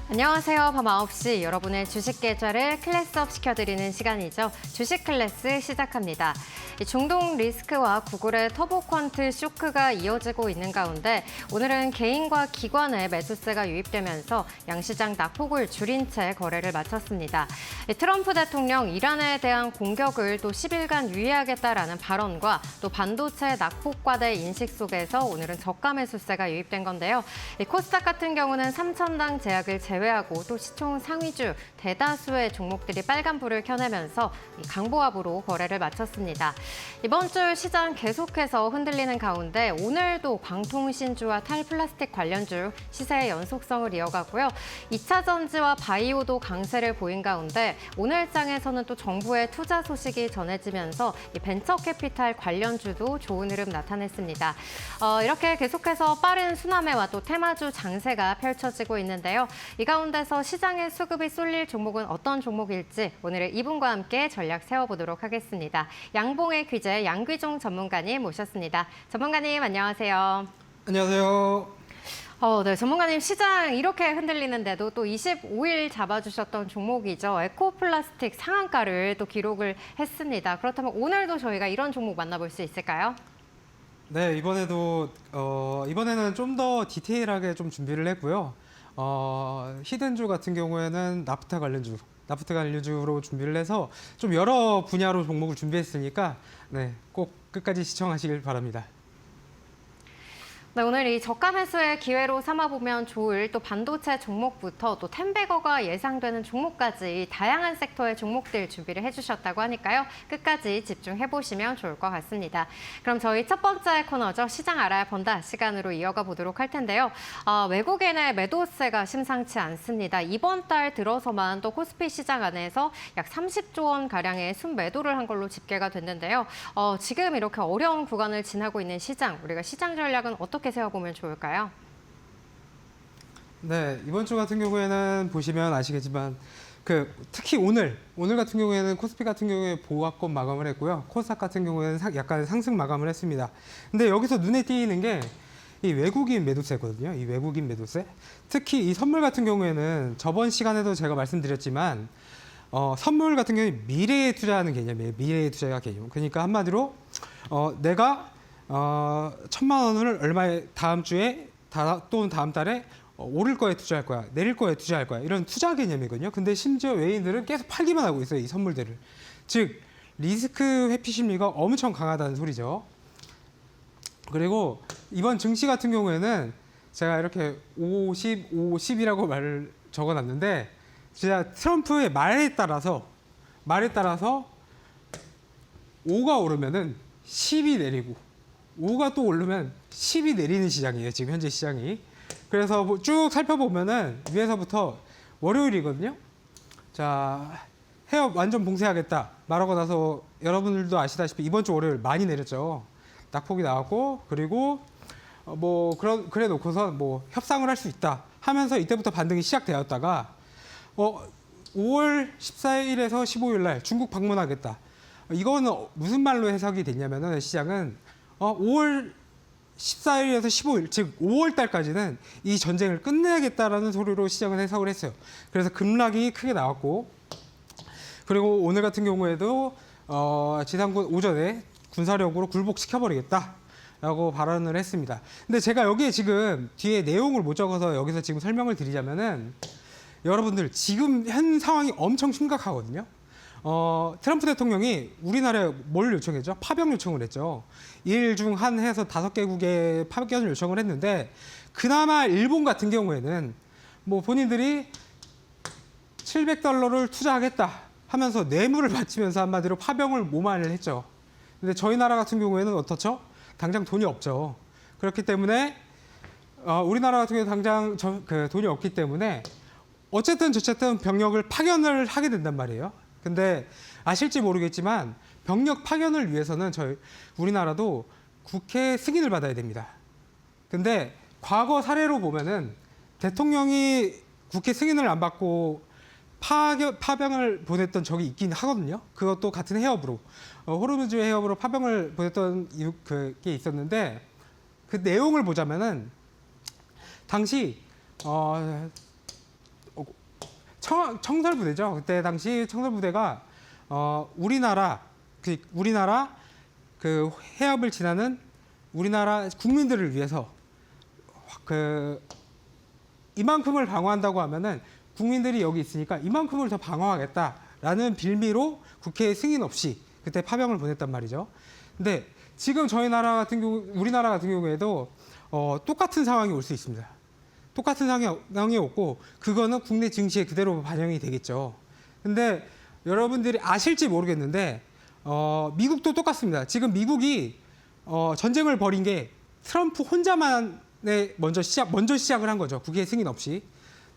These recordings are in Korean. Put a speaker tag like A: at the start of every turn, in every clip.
A: 안녕하세요. 밤 9시 여러분의 주식 계좌를 클래스업 시켜드리는 시간이죠. 주식 클래스 시작합니다. 중동 리스크와 구글의 터보 퀀트 쇼크가 이어지고 있는 가운데 오늘은 개인과 기관의 매수세가 유입되면서 양시장 낙폭을 줄인 채 거래를 마쳤습니다. 트럼프 대통령 이란에 대한 공격을 또 10일간 유예하겠다라는 발언과 또 반도체 낙폭 과대 인식 속에서 오늘은 저가 매수세가 유입된 건데요. 코스닥 같은 경우는 3,000당 제약을 제외하고 또 시총 상위주 대다수의 종목들이 빨간불을 켜내면서 강보합으로 거래를 마쳤습니다. 이번 주 시장 계속해서 흔들리는 가운데 오늘도 광통신주와 탈플라스틱 관련주 시세의 연속성을 이어가고요. 2차 전지와 바이오도 강세를 보인 가운데 오늘 장에서는 또 정부의 투자 소식이 전해지면서 벤처 캐피탈 관련주도 좋은 흐름 나타냈습니다. 이렇게 계속해서 빠른 순환매와 또 테마주 장세가 펼쳐지고 있는데요. 이 가운데서 시장의 수급이 쏠릴 종목은 어떤 종목일지 오늘은 이분과 함께 전략 세워보도록 하겠습니다. 양봉의 귀재 양귀종 전문가님 모셨습니다. 전문가님 안녕하세요.
B: 안녕하세요.
A: 네, 전문가님 시장 이렇게 흔들리는데도 또 25일 잡아주셨던 종목이죠. 에코플라스틱 상한가를 또 기록을 했습니다. 그렇다면 오늘도 저희가 이런 종목 만나볼 수 있을까요?
B: 네, 이번에는 좀 더 디테일하게 좀 준비를 했고요. 히든주 같은 경우에는 나프타 관련주로 준비를 해서 좀 여러 분야로 종목을 준비했으니까 네, 꼭 끝까지 시청하시길 바랍니다.
A: 네, 오늘 이 저가 매수의 기회로 삼아보면 좋을 또 반도체 종목부터 또 텐베거가 예상되는 종목까지 다양한 섹터의 종목들 준비를 해주셨다고 하니까요. 끝까지 집중해보시면 좋을 것 같습니다. 그럼 저희 첫 번째 코너죠. 시장 알아야 본다 시간으로 이어가 보도록 할 텐데요. 외국인의 매도세가 심상치 않습니다. 이번 달 들어서만 또 코스피 시장 안에서 약 30조 원가량의 순매도를 한 걸로 집계가 됐는데요. 지금 이렇게 어려운 구간을 지나고 있는 시장, 우리가 시장 전략은 어떻게 세워보면 좋을까요?
B: 네, 이번 주 같은 경우에는 보시면 아시겠지만 특히 오늘 같은 경우에는 코스피 같은 경우에 보합권 마감을 했고요. 코스닥 같은 경우에는 약간 상승 마감을 했습니다. 근데 여기서 눈에 띄는 게 이 외국인 매도세거든요. 이 외국인 매도세. 특히 이 선물 같은 경우에는 저번 시간에도 제가 말씀드렸지만 선물 같은 경우에 미래에 투자하는 개념이에요. 미래에 투자 개념. 그러니까 한마디로 내가 1,000만 원을 얼마에 다음 주에 또는 다음 달에 오를 거에 투자할 거야, 내릴 거에 투자할 거야 이런 투자 개념이거든요. 근데 심지어 외인들은 계속 팔기만 하고 있어요, 이 선물들을. 즉 리스크 회피 심리가 엄청 강하다는 소리죠. 그리고 이번 증시 같은 경우에는 제가 이렇게 50, 50이라고 말을 적어놨는데 진짜 트럼프의 말에 따라서 5가 오르면은 10이 내리고 5가 또 오르면 10이 내리는 시장이에요. 지금 현재 시장이. 그래서 쭉 살펴보면은 위에서부터 월요일이거든요. 자, 해협 완전 봉쇄하겠다 말하고 나서 여러분들도 아시다시피 이번 주 월요일 많이 내렸죠. 낙폭이 나왔고 그리고 그래 놓고서 협상을 할 수 있다 하면서 이때부터 반등이 시작되었다가 5월 14일에서 15일 날 중국 방문하겠다. 이거는 무슨 말로 해석이 됐냐면은 시장은 5월 14일에서 15일, 즉 5월 달까지는 이 전쟁을 끝내야겠다라는 소리로 시장은 해석을 했어요. 그래서 급락이 크게 나왔고, 그리고 오늘 같은 경우에도 지상군 오전에 군사력으로 굴복시켜버리겠다라고 발언을 했습니다. 근데 제가 여기에 지금 뒤에 내용을 못 적어서 여기서 지금 설명을 드리자면은 여러분들 지금 현 상황이 엄청 심각하거든요. 트럼프 대통령이 우리나라에 뭘 요청했죠? 파병 요청을 했죠. 일 중 한 해서 5개국에 파병을 요청을 했는데 그나마 일본 같은 경우에는 본인들이 $700를 투자하겠다 하면서 뇌물을 바치면서 한마디로 파병을 모마를 했죠. 근데 저희 나라 같은 경우에는 어떻죠? 당장 돈이 없죠. 그렇기 때문에 우리나라 같은 경우에 당장 돈이 없기 때문에 어쨌든 저쨌든 병력을 파견을 하게 된단 말이에요. 근데 아실지 모르겠지만 병력 파견을 위해서는 우리나라도 국회 승인을 받아야 됩니다. 근데 과거 사례로 보면은 대통령이 국회 승인을 안 받고 파병을 보냈던 적이 있긴 하거든요. 그것도 같은 해협으로 호르무즈 해협으로 파병을 보냈던 그게 있었는데 그 내용을 보자면은 당시 청설부대죠. 그때 당시 청설부대가 우리나라 그 해협을 지나는 우리나라 국민들을 위해서 이만큼을 방어한다고 하면은 국민들이 여기 있으니까 이만큼을 더 방어하겠다라는 빌미로 국회 승인 없이 그때 파병을 보냈단 말이죠. 근데 지금 우리나라 같은 경우에도 똑같은 상황이 올 수 있습니다. 똑같은 상황이 오고 그거는 국내 증시에 그대로 반영이 되겠죠. 근데 여러분들이 아실지 모르겠는데 미국도 똑같습니다. 지금 미국이 전쟁을 벌인 게 트럼프 혼자만에 먼저 시작을 한 거죠. 국회 승인 없이.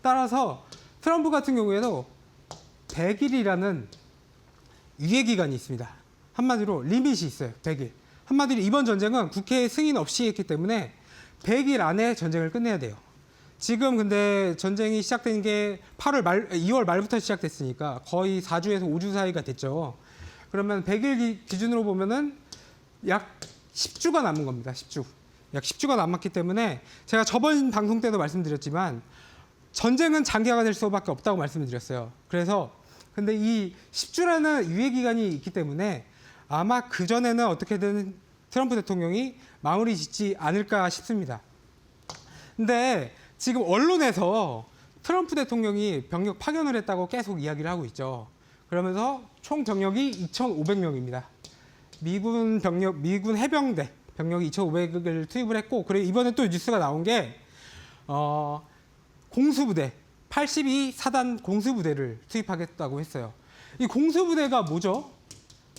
B: 따라서 트럼프 같은 경우에도 100일이라는 유예 기간이 있습니다. 한마디로 리밋이 있어요. 100일. 한마디로 이번 전쟁은 국회 승인 없이 했기 때문에 100일 안에 전쟁을 끝내야 돼요. 지금 근데 전쟁이 시작된 게 2월 말부터 시작됐으니까 거의 4주에서 5주 사이가 됐죠. 그러면 100일 기준으로 보면은 약 10주가 남은 겁니다. 10주. 약 10주가 남았기 때문에 제가 저번 방송 때도 말씀드렸지만 전쟁은 장기화가 될 수밖에 없다고 말씀을 드렸어요. 그래서 근데 이 10주라는 유예 기간이 있기 때문에 아마 그 전에는 어떻게든 트럼프 대통령이 마무리 짓지 않을까 싶습니다. 근데 지금 언론에서 트럼프 대통령이 병력 파견을 했다고 계속 이야기를 하고 있죠. 그러면서 총 병력이 2,500명입니다. 미군 해병대 병력이 2,500을 투입을 했고, 그리고 이번에 또 뉴스가 나온 게 공수부대 82사단 공수부대를 투입하겠다고 했어요. 이 공수부대가 뭐죠?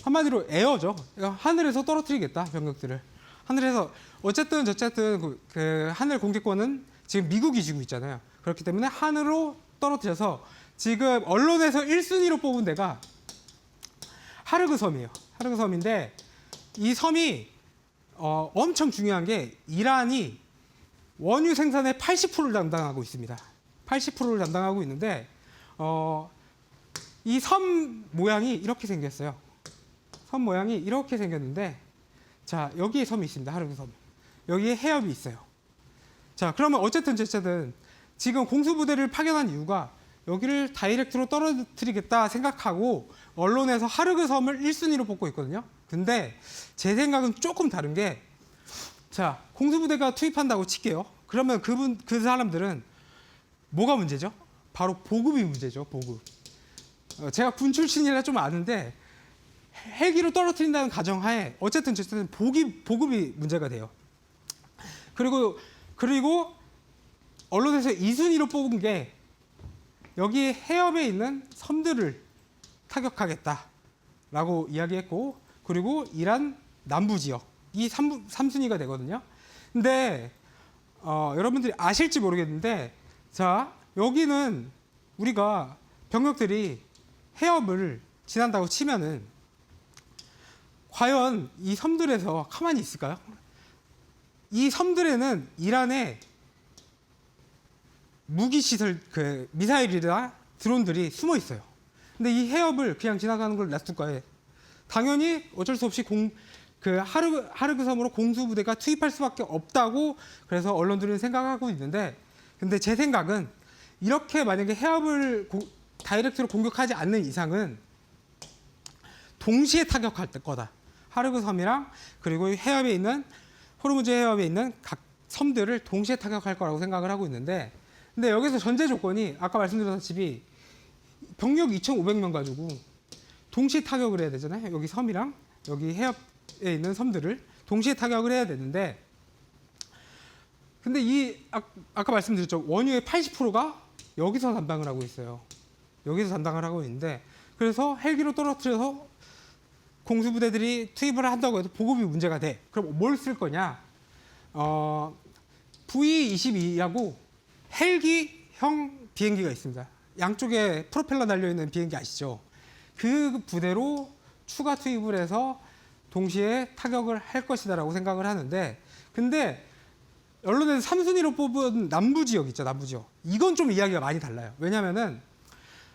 B: 한마디로 에어죠. 하늘에서 떨어뜨리겠다, 병력들을. 하늘에서 어쨌든 그 하늘 공격권은 지금 미국이 쥐고 있잖아요. 그렇기 때문에 하늘로 떨어뜨려서 지금 언론에서 1순위로 뽑은 데가 하르그 섬이에요. 하르그 섬인데 이 섬이 엄청 중요한 게 이란이 원유 생산의 80%를 담당하고 있습니다. 80%를 담당하고 있는데 이 섬 모양이 이렇게 생겼어요. 섬 모양이 이렇게 생겼는데 자, 여기에 섬이 있습니다. 하르그 섬. 여기에 해협이 있어요. 자, 그러면 어쨌든 지금 공수부대를 파견한 이유가 여기를 다이렉트로 떨어뜨리겠다 생각하고 언론에서 하르그 섬을 1순위로 뽑고 있거든요. 근데 제 생각은 조금 다른 게, 자, 공수부대가 투입한다고 칠게요. 그러면 그 사람들은 뭐가 문제죠? 바로 보급이 문제죠. 보급. 제가 군 출신이라 좀 아는데 헬기로 떨어뜨린다는 가정하에 어쨌든 보급이 문제가 돼요. 그리고 언론에서 2순위로 뽑은 게 여기 해협에 있는 섬들을 타격하겠다라고 이야기했고, 그리고 이란 남부 지역 이 3순위가 되거든요. 근데 여러분들이 아실지 모르겠는데, 자, 여기는 우리가 병력들이 해협을 지난다고 치면은 과연 이 섬들에서 가만히 있을까요? 이 섬들에는 이란의 무기시설, 미사일이나 드론들이 숨어 있어요. 근데 이 해협을 그냥 지나가는 걸 놔둘까요? 당연히 어쩔 수 없이 하르그 섬으로 공수부대가 투입할 수밖에 없다고 그래서 언론들은 생각하고 있는데, 근데 제 생각은 이렇게 만약에 해협을 다이렉트로 공격하지 않는 이상은 동시에 타격할 거다. 하르그 섬이랑 그리고 호르무즈 해협에 있는 각 섬들을 동시에 타격할 거라고 생각을 하고 있는데, 근데 여기서 전제 조건이 아까 말씀드렸다시피 병력 2,500명 가지고 동시에 타격을 해야 되잖아요. 여기 섬이랑 여기 해협에 있는 섬들을 동시에 타격을 해야 되는데, 근데 아까 말씀드렸죠. 원유의 80%가 여기서 담당을 하고 있어요. 여기서 담당을 하고 있는데, 그래서 헬기로 떨어뜨려서 공수부대들이 투입을 한다고 해도 보급이 문제가 돼. 그럼 뭘 쓸 거냐? V-22하고 헬기형 비행기가 있습니다. 양쪽에 프로펠러 달려있는 비행기 아시죠? 그 부대로 추가 투입을 해서 동시에 타격을 할 것이다라고 생각을 하는데, 근데 언론에서 3순위로 뽑은 남부 지역 있죠, 남부 지역. 이건 좀 이야기가 많이 달라요. 왜냐면은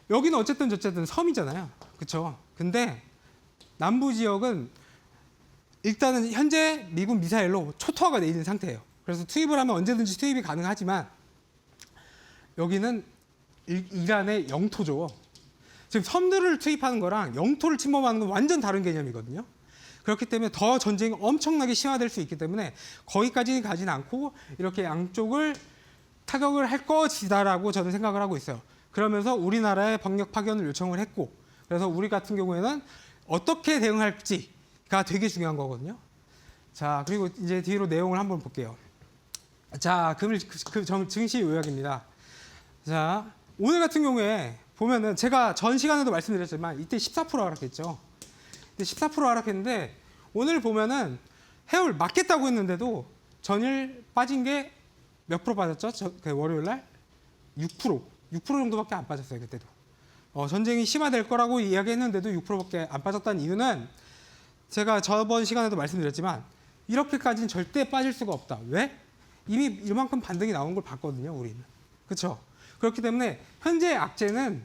B: 여기는 어쨌든 섬이잖아요. 그렇죠? 근데 남부 지역은 일단은 현재 미군 미사일로 초토화가 돼 있는 상태예요. 그래서 투입을 하면 언제든지 투입이 가능하지만 여기는 이란의 영토죠. 지금 섬들을 투입하는 거랑 영토를 침범하는 건 완전 다른 개념이거든요. 그렇기 때문에 더 전쟁이 엄청나게 심화될 수 있기 때문에 거기까지는 가진 않고 이렇게 양쪽을 타격을 할 것이다라고 저는 생각을 하고 있어요. 그러면서 우리나라에 병력 파견을 요청을 했고, 그래서 우리 같은 경우에는 어떻게 대응할지가 되게 중요한 거거든요. 자, 그리고 이제 뒤로 내용을 한번 볼게요. 자, 증시 요약입니다. 자, 오늘 같은 경우에 보면은 제가 전 시간에도 말씀드렸지만 이때 14% 하락했죠. 이때 14% 하락했는데 오늘 보면은 해올 맞겠다고 했는데도 전일 빠진 게 몇 프로 빠졌죠? 그 월요일 날 6%. 6% 정도밖에 안 빠졌어요, 그때도. 전쟁이 심화될 거라고 이야기했는데도 6%밖에 안 빠졌다는 이유는 제가 저번 시간에도 말씀드렸지만 이렇게까지는 절대 빠질 수가 없다. 왜? 이미 이만큼 반등이 나온 걸 봤거든요, 우리는. 그렇죠? 그렇기 때문에 현재 악재는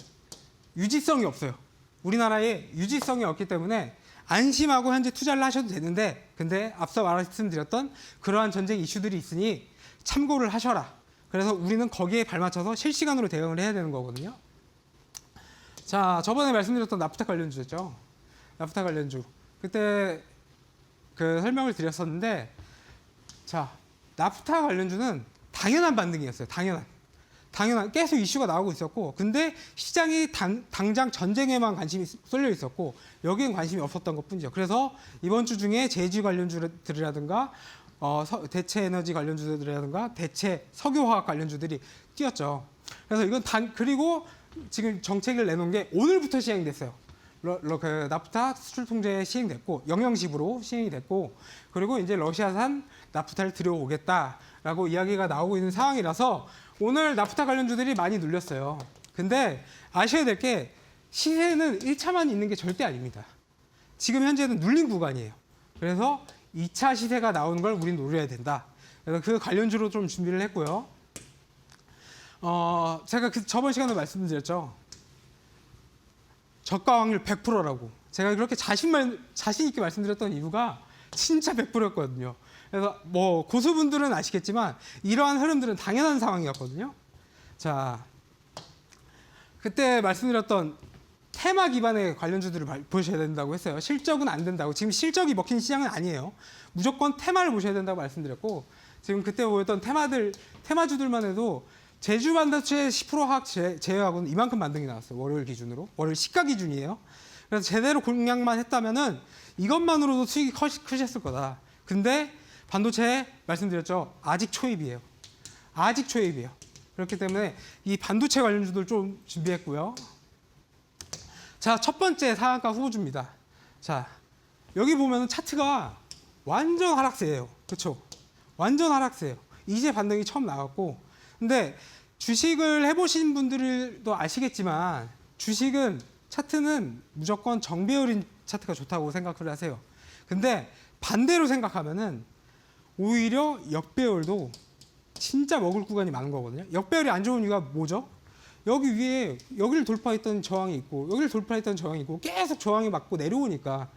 B: 유지성이 없어요. 우리나라에 유지성이 없기 때문에 안심하고 현재 투자를 하셔도 되는데, 근데 앞서 말씀드렸던 그러한 전쟁 이슈들이 있으니 참고를 하셔라. 그래서 우리는 거기에 발맞춰서 실시간으로 대응을 해야 되는 거거든요. 자, 저번에 말씀드렸던 나프타 관련주였죠. 나프타 관련주. 그때 그 설명을 드렸었는데, 자, 나프타 관련주는 당연한 반등이었어요. 당연한 계속 이슈가 나오고 있었고, 근데 시장이 당장 전쟁에만 관심이 쏠려 있었고 여기엔 관심이 없었던 것뿐이죠. 그래서 이번 주 중에 제주 관련주들이라든가 대체 에너지 관련주들이라든가 대체 석유화학 관련주들이 뛰었죠. 그래서 이건 그리고 지금 정책을 내놓은 게 오늘부터 시행이 됐어요. 그 나프타 수출 통제 시행됐고 영영식으로 시행이 됐고, 그리고 이제 러시아산 나프타를 들여오겠다라고 이야기가 나오고 있는 상황이라서 오늘 나프타 관련주들이 많이 눌렸어요. 근데 아셔야 될 게 시세는 1차만 있는 게 절대 아닙니다. 지금 현재는 눌린 구간이에요. 그래서 2차 시세가 나오는 걸 우린 노려야 된다. 그래서 그 관련주로 좀 준비를 했고요. 제가 저번 시간에 말씀드렸죠. 저가 확률 100%라고. 제가 그렇게 자신 있게 말씀드렸던 이유가 진짜 100%였거든요. 그래서 뭐 고수분들은 아시겠지만 이러한 흐름들은 당연한 상황이었거든요. 자, 그때 말씀드렸던 테마 기반의 관련주들을 보셔야 된다고 했어요. 실적은 안 된다고. 지금 실적이 먹힌 시장은 아니에요. 무조건 테마를 보셔야 된다고 말씀드렸고, 지금 그때 보였던 테마주들만 해도 제주 반도체 10% 하락 제외하고는 이만큼 반등이 나왔어요. 월요일 기준으로. 월요일 시가 기준이에요. 그래서 제대로 공략만 했다면은 이것만으로도 수익이 크셨을 거다. 근데 반도체 말씀드렸죠. 아직 초입이에요. 아직 초입이에요. 그렇기 때문에 이 반도체 관련주들 좀 준비했고요. 자, 첫 번째 상한가 후보주입니다. 자, 여기 보면 차트가 완전 하락세예요. 그렇죠? 완전 하락세예요. 이제 반등이 처음 나왔고, 근데 주식을 해보신 분들도 아시겠지만 주식은 차트는 무조건 정배열인 차트가 좋다고 생각을 하세요. 근데 반대로 생각하면은 오히려 역배열도 진짜 먹을 구간이 많은 거거든요. 역배열이 안 좋은 이유가 뭐죠? 여기 위에 여기를 돌파했던 저항이 있고 여기를 돌파했던 저항이 있고 계속 저항이 맞고 내려오니까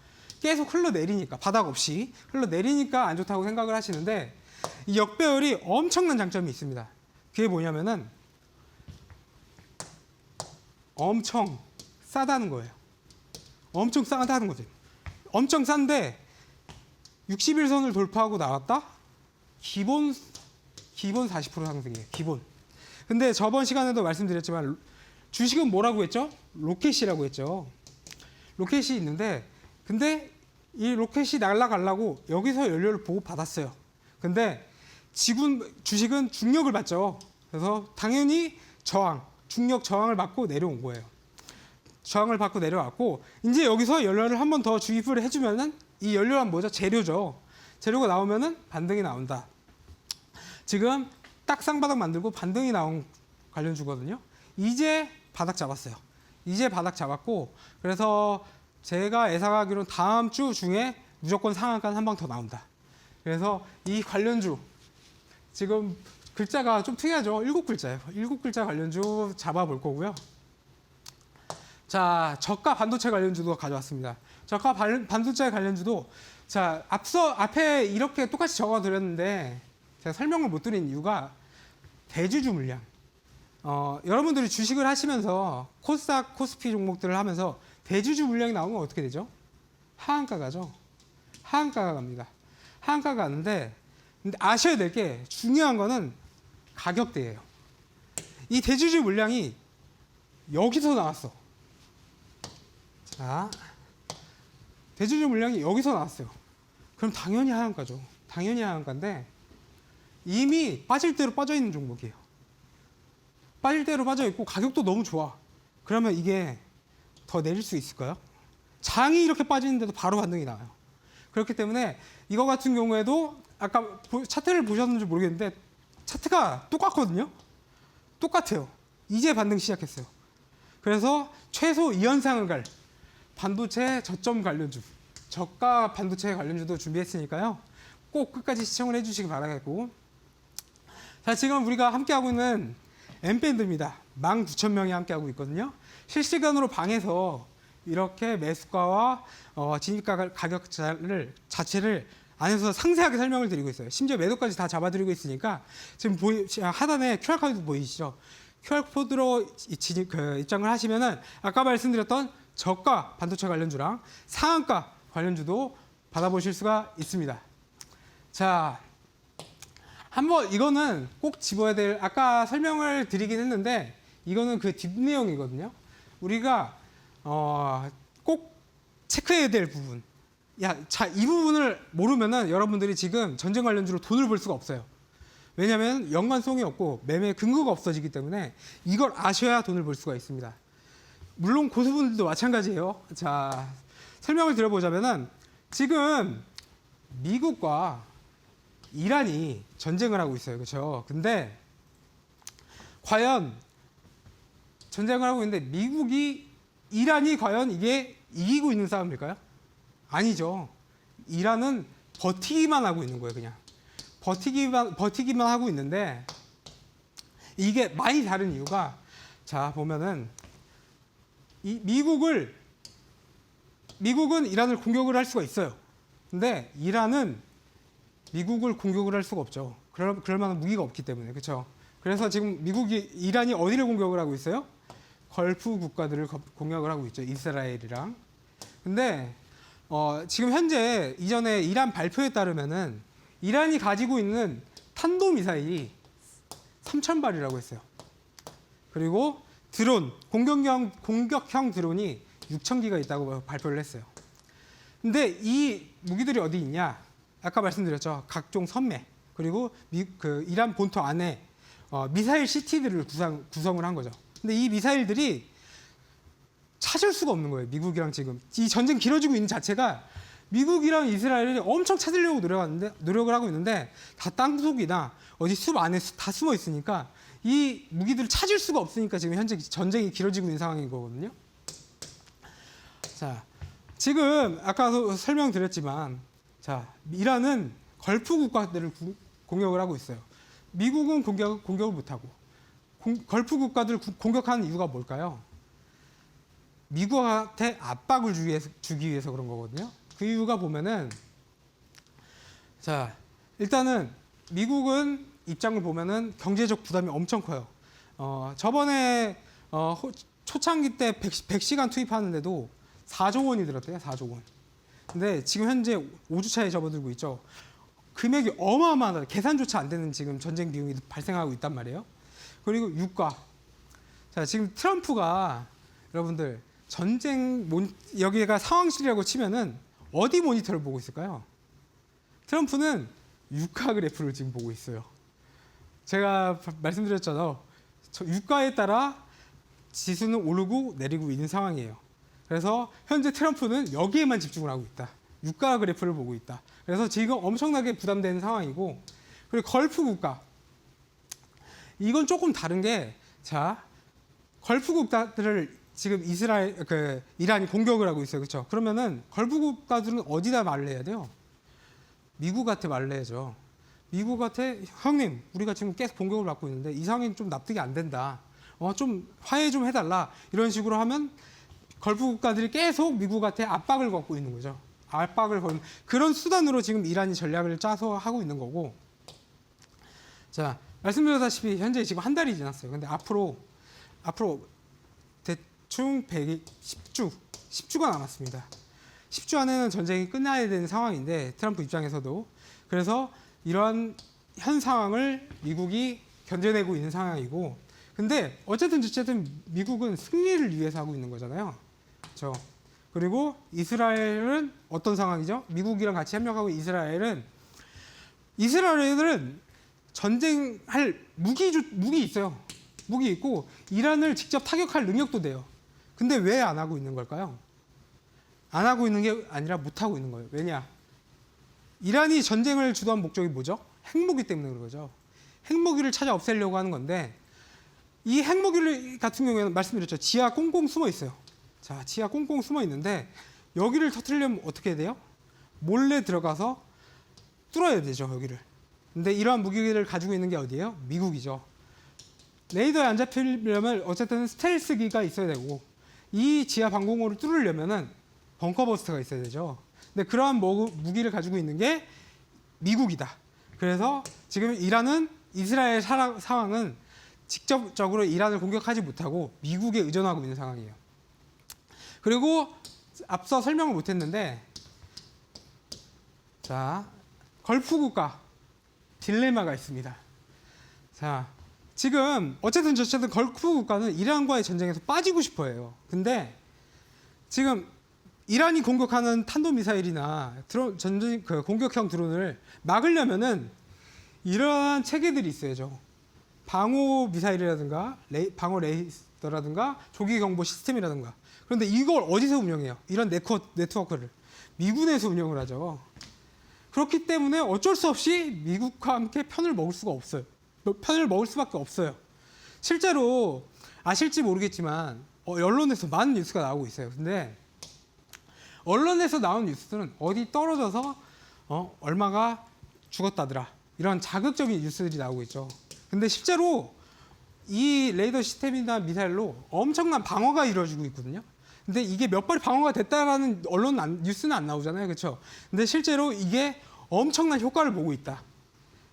B: 계속 흘러내리니까 바닥 없이 흘러내리니까 안 좋다고 생각을 하시는데, 이 역배열이 엄청난 장점이 있습니다. 그게 뭐냐면은 엄청 싸다는 거예요. 엄청 싸다는 거죠. 엄청 싼데 60일선을 돌파하고 나왔다? 기본 40% 상승이에요. 기본. 근데 저번 시간에도 말씀드렸지만 주식은 뭐라고 했죠? 로켓이라고 했죠. 로켓이 있는데, 근데 이 로켓이 날아가려고 여기서 연료를 보고 받았어요. 근데 주식은 중력을 받죠. 그래서 당연히 중력 저항을 받고 내려온 거예요. 저항을 받고 내려왔고, 이제 여기서 연료를 한 번 더 주입을 해주면은 이 연료란 뭐죠? 재료죠. 재료가 나오면은 반등이 나온다. 지금 딱 쌍바닥 만들고 반등이 나온 관련주거든요. 이제 바닥 잡았어요. 이제 바닥 잡았고, 그래서 제가 예상하기로는 다음 주 중에 무조건 상한가는 한 방 더 나온다. 그래서 이 관련주 지금 글자가 좀 특이하죠. 7글자예요. 7글자 관련주 잡아볼 거고요. 자, 저가 반도체 관련주도 가져왔습니다. 저가 반도체 관련주도, 자, 앞에 이렇게 똑같이 적어드렸는데 제가 설명을 못 드린 이유가 대주주 물량. 여러분들이 주식을 하시면서 코스닥, 코스피 종목들을 하면서 대주주 물량이 나오면 어떻게 되죠? 하한가 가죠. 하한가가 갑니다. 하한가가 가는데 근데 아셔야 될 게 중요한 거는 가격대예요. 이 대주주 물량이 여기서 나왔어. 자, 대주주 물량이 여기서 나왔어요. 그럼 당연히 하한가죠. 당연히 하한가인데 이미 빠질 대로 빠져 있는 종목이에요. 빠질 대로 빠져 있고 가격도 너무 좋아. 그러면 이게 더 내릴 수 있을까요? 장이 이렇게 빠지는데도 바로 반등이 나와요. 그렇기 때문에 이거 같은 경우에도 아까 차트를 보셨는지 모르겠는데 차트가 똑같거든요. 똑같아요. 이제 반등 시작했어요. 그래서 최소 이 현상을 갈 반도체 저점 관련주, 저가 반도체 관련주도 준비했으니까요. 꼭 끝까지 시청을 해주시기 바라겠고, 자, 지금 우리가 함께하고 있는 M밴드입니다. 19,000명이 함께하고 있거든요. 실시간으로 방에서 이렇게 매수가와 진입가 가격 자체를 안에서 상세하게 설명을 드리고 있어요. 심지어 매도까지 다 잡아드리고 있으니까 지금 하단에 QR코드 보이시죠? QR코드로 입장을 하시면은 아까 말씀드렸던 저가 반도체 관련주랑 상한가 관련주도 받아보실 수가 있습니다. 자, 한번 이거는 꼭 집어야 될 아까 설명을 드리긴 했는데 이거는 그 뒷내용이거든요. 우리가 꼭 체크해야 될 부분. 자, 이 부분을 모르면은 여러분들이 지금 전쟁 관련주로 돈을 벌 수가 없어요. 왜냐하면 연관성이 없고 매매 근거가 없어지기 때문에 이걸 아셔야 돈을 벌 수가 있습니다. 물론 고수분들도 마찬가지예요. 자, 설명을 드려보자면은 지금 미국과 이란이 전쟁을 하고 있어요. 그렇죠? 근데 과연 전쟁을 하고 있는데 이란이 과연 이게 이기고 있는 싸움일까요? 아니죠. 이란은 버티기만 하고 있는 거예요. 그냥 버티기만 하고 있는데 이게 많이 다른 이유가 자 보면은 미국은 이란을 공격을 할 수가 있어요. 근데 이란은 미국을 공격을 할 수가 없죠. 그럴 만한 무기가 없기 때문에. 그렇죠? 그래서 지금 이란이 어디를 공격을 하고 있어요? 걸프 국가들을 공격을 하고 있죠. 이스라엘이랑. 근데 지금 현재 이전에 이란 발표에 따르면은 이란이 가지고 있는 탄도미사일이 3,000발이라고 했어요. 그리고 드론, 공격형 드론이 6,000기가 있다고 발표를 했어요. 근데 이 무기들이 어디 있냐? 아까 말씀드렸죠. 각종 선매, 그리고 이란 본토 안에 미사일 시티들을 구성을 한 거죠. 근데 이 미사일들이 찾을 수가 없는 거예요. 미국이랑 지금. 이 전쟁 길어지고 있는 자체가 미국이랑 이스라엘이 엄청 찾으려고 노력을 하고 있는데 다 땅속이나 어디 숲 안에 다 숨어 있으니까 이 무기들을 찾을 수가 없으니까 지금 현재 전쟁이 길어지고 있는 상황인 거거든요. 자, 지금 아까도 설명드렸지만 자, 이란은 걸프 국가들을 공격을 하고 있어요. 미국은 공격을 못하고 걸프 국가들을 공격하는 이유가 뭘까요? 미국한테 압박을 주기 위해서 그런 거거든요. 그 이유가 보면은 자, 일단은 미국은 입장을 보면은 경제적 부담이 엄청 커요. 저번에 초창기 때 100시간 투입하는데도 4조 원이 들었대요. 4조 원. 근데 지금 현재 5주차에 접어들고 있죠. 금액이 어마어마하다. 계산조차 안 되는 지금 전쟁 비용이 발생하고 있단 말이에요. 그리고 유가. 자, 지금 트럼프가 여러분들 여기가 상황실이라고 치면은 어디 모니터를 보고 있을까요? 트럼프는 유가 그래프를 지금 보고 있어요. 제가 말씀드렸잖아요. 유가에 따라 지수는 오르고 내리고 있는 상황이에요. 그래서 현재 트럼프는 여기에만 집중을 하고 있다. 유가 그래프를 보고 있다. 그래서 지금 엄청나게 부담되는 상황이고, 그리고 걸프 국가. 이건 조금 다른 게, 자, 걸프 국가들을 지금 이란이 공격을 하고 있어요. 그렇죠? 그러면은 걸프 국가들은 어디다 말을 해야 돼요? 미국한테 말을 해야죠. 미국한테 형님, 우리가 지금 계속 공격을 받고 있는데 이 상황이 좀 납득이 안 된다. 좀 화해 좀 해달라. 이런 식으로 하면 걸프 국가들이 계속 미국한테 압박을 갖고 있는 거죠. 압박을 거는 그런 수단으로 지금 이란이 전략을 짜서 하고 있는 거고. 자, 말씀드렸다시피 현재 지금 한 달이 지났어요. 근데 앞으로 대충 10주가 남았습니다. 10주 안에는 전쟁이 끝나야 되는 상황인데 트럼프 입장에서도 그래서 이러한 현 상황을 미국이 견뎌내고 있는 상황이고 근데 어쨌든 미국은 승리를 위해서 하고 있는 거잖아요. 그렇죠? 그리고 이스라엘은 어떤 상황이죠? 미국이랑 같이 협력하고 이스라엘은 전쟁할 무기 있어요. 무기 있고 이란을 직접 타격할 능력도 돼요. 근데 왜 안 하고 있는 걸까요? 안 하고 있는 게 아니라 못 하고 있는 거예요. 왜냐? 이란이 전쟁을 주도한 목적이 뭐죠? 핵무기 때문에 그런 거죠. 핵무기를 찾아 없애려고 하는 건데 이 핵무기 같은 경우에는 말씀드렸죠. 지하 꽁꽁 숨어 있어요. 자, 지하 꽁꽁 숨어 있는데 여기를 터뜨리려면 어떻게 해야 돼요? 몰래 들어가서 뚫어야 되죠, 여기를. 근데 이러한 무기를 가지고 있는 게 어디예요? 미국이죠. 레이더에 안 잡히려면 어쨌든 스텔스기가 있어야 되고 이 지하 방공호를 뚫으려면은 벙커버스터가 있어야 되죠. 근데 그러한 무기를 가지고 있는 게 미국이다. 그래서 지금 이란은 이스라엘 상황은 직접적으로 이란을 공격하지 못하고 미국에 의존하고 있는 상황이에요. 그리고 앞서 설명을 못했는데 자 걸프 국가 딜레마가 있습니다. 자 지금 어쨌든 걸프 국가는 이란과의 전쟁에서 빠지고 싶어해요. 근데 지금 이란이 공격하는 탄도미사일이나 공격형 드론을 막으려면은 이러한 체계들이 있어야죠. 방호 미사일이라든가 방호 레이더라든가 조기 경보 시스템이라든가. 그런데 이걸 어디서 운영해요? 이런 네트워크를 미군에서 운영을 하죠. 그렇기 때문에 어쩔 수 없이 미국과 함께 편을 먹을 수가 없어요. 편을 먹을 수밖에 없어요. 실제로 아실지 모르겠지만 언론에서 많은 뉴스가 나오고 있어요. 근데 언론에서 나온 뉴스들은 어디 떨어져서 얼마가 죽었다더라. 이런 자극적인 뉴스들이 나오고 있죠. 근데 실제로 이 레이더 시스템이나 미사일로 엄청난 방어가 이루어지고 있거든요. 근데 이게 몇 발이 방어가 됐다라는 뉴스는 안 나오잖아요. 그렇죠? 근데 실제로 이게 엄청난 효과를 보고 있다.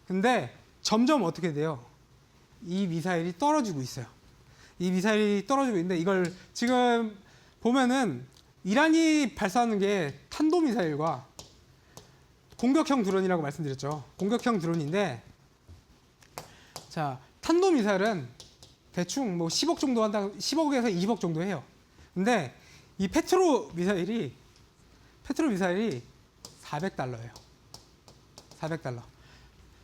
B: 근데 점점 어떻게 돼요? 이 미사일이 떨어지고 있어요. 이 미사일이 떨어지고 있는데 이걸 지금 보면은 이란이 발사하는 게 탄도미사일과 공격형 드론이라고 말씀드렸죠. 공격형 드론인데 자, 탄도미사일은 대충 뭐 10억 정도 한다, 10억에서 20억 정도 해요. 근데 이 페트로 미사일이 400달러예요. 400달러.